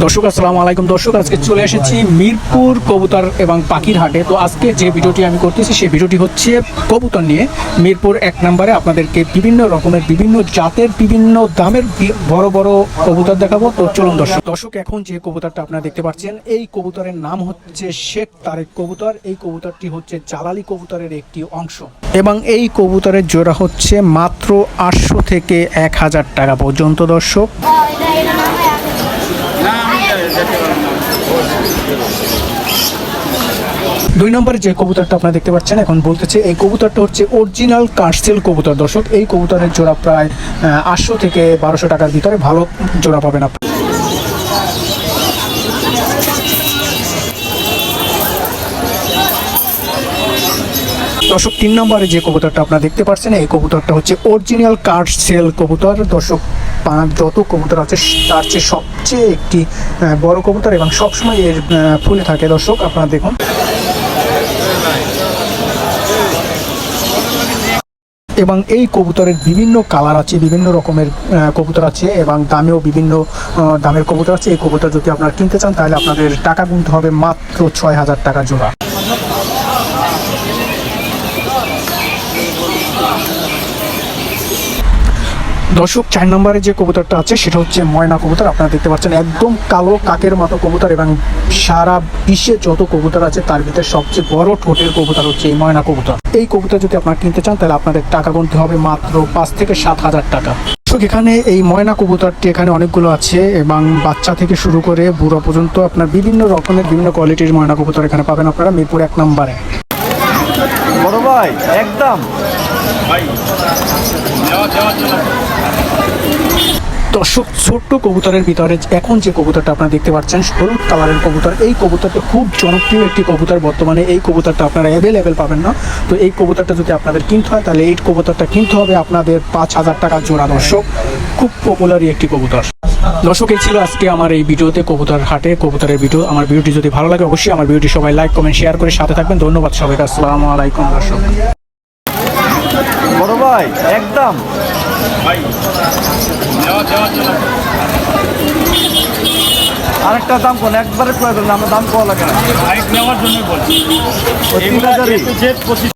দর্শক আসসালামু আলাইকুম। দর্শক আজকে চলে এসেছি মিরপুর কবুতর এবং পাখির হাটে। তো আজকে যে ভিডিওটি আমি করতেছি সেই ভিডিওটি হচ্ছে কবুতর নিয়ে। মিরপুর 1 নম্বরে আপনাদেরকে বিভিন্ন রকমের বিভিন্ন জাতের বিভিন্ন দামের বড় বড় কবুতর দেখাবো। তো চলুন দর্শক এখন যে কবুতরটা আপনারা দেখতে পাচ্ছেন এই কবুতরের নাম হচ্ছে শেখ তারেক কবুতর। এই কবুতরটি হচ্ছে জালালি কবুতরের একটি অংশ এবং এই কবুতরের জোড়া হচ্ছে মাত্র 800 থেকে 1000 টাকা পর্যন্ত। দর্শক 2 নম্বরে যে কবুতরটা আপনারা দেখতে পাচ্ছেন এখন বলতেছে এই কবুতরটা হচ্ছে অরিজিনাল কার্সেল কবুতর। দর্শক এই কবুতরের জোড়া প্রায় 800 থেকে 1200 টাকার ভিতরে ভালো জোড়া পাবেন আপনি। দর্শক 3 নম্বরে যে কবুতরটা আপনারা দেখতে পাচ্ছেন এই কবুতরটা হচ্ছে অরিজিনাল কার্সেল কবুতর। দর্শক যত কবুতর আছে তার চেয়ে সবচেয়ে একটি বড় কবুতর এবং সবসময় এর ফুলে থাকে। দর্শক আপনারা দেখুন এবং এই কবুতরের বিভিন্ন কালার আছে, বিভিন্ন রকমের কবুতর আছে এবং দামেও বিভিন্ন দামের কবুতর আছে। এই কবুতর যদি আপনারা কিনতে চান তাহলে আপনাদের টাকা গুনতে হবে মাত্র 6000 টাকা জোড়া। দর্শক 4 নম্বরে যে কবুতরটা আছে সেটা হচ্ছে ময়না কবুতর। আপনারা দেখতে পাচ্ছেন একদম কালো কাকের মতো কবুতর এবং সারা বিশ্বে যত কবুতর আছে তার ভিতরে সবচেয়ে বড় ঠোঁটের কবুতর হচ্ছে এই ময়না কবুতর। এই কবুতর যদি আপনারা কিনতে চান তাহলে আপনাদের টাকা গুনতে হবে মাত্র 5 থেকে 7000 টাকা। দর্শক এখানে এই ময়না কবুতরটি এখানে অনেকগুলো আছে এবং বাচ্চা থেকে শুরু করে বুড়ো পর্যন্ত আপনার বিভিন্ন রকমের বিভিন্ন কোয়ালিটির ময়না কবুতর এখানে পাবেন আপনারা মিরপুর 1 নম্বরে। বড় ভাই একদম ভাই দর্শক ছোট্ট কবুতরের ভিতরে এখন যে কবুতরটা আপনারা দেখতে পাচ্ছেন হলুদ কালারের কবুতর, এই কবুতরটা খুব জনপ্রিয় একটি কবুতর। বর্তমানে এই কবুতরটা আপনারা অ্যাভেলেবেল পাবেন না। তো এই কবুতরটা যদি আপনাদের কিনতে হয় তাহলে এই কবুতরটা কিনতে হবে আপনাদের 5000 টাকা জোড়া। দর্শক খুব পপুলারই একটি কবুতর। দর্শক এই ছিল আজকে আমার এই ভিডিওতে কবুতর হাটে কবুতরের ভিডিও। আমার ভিডিওটি যদি ভালো লাগে অবশ্যই আমার ভিডিওটি সবাই লাইক কমেন্ট শেয়ার করে সাথে থাকবেন। ধন্যবাদ সবাইকে। আসসালামু আলাইকুম। দর্শক বড় ভাই একদম ভাই আরেকটা দাম কোন একবারে প্রয়োজন, আমরা দাম কম লাগে না, বাইক নেওয়ার জন্যই বলছি।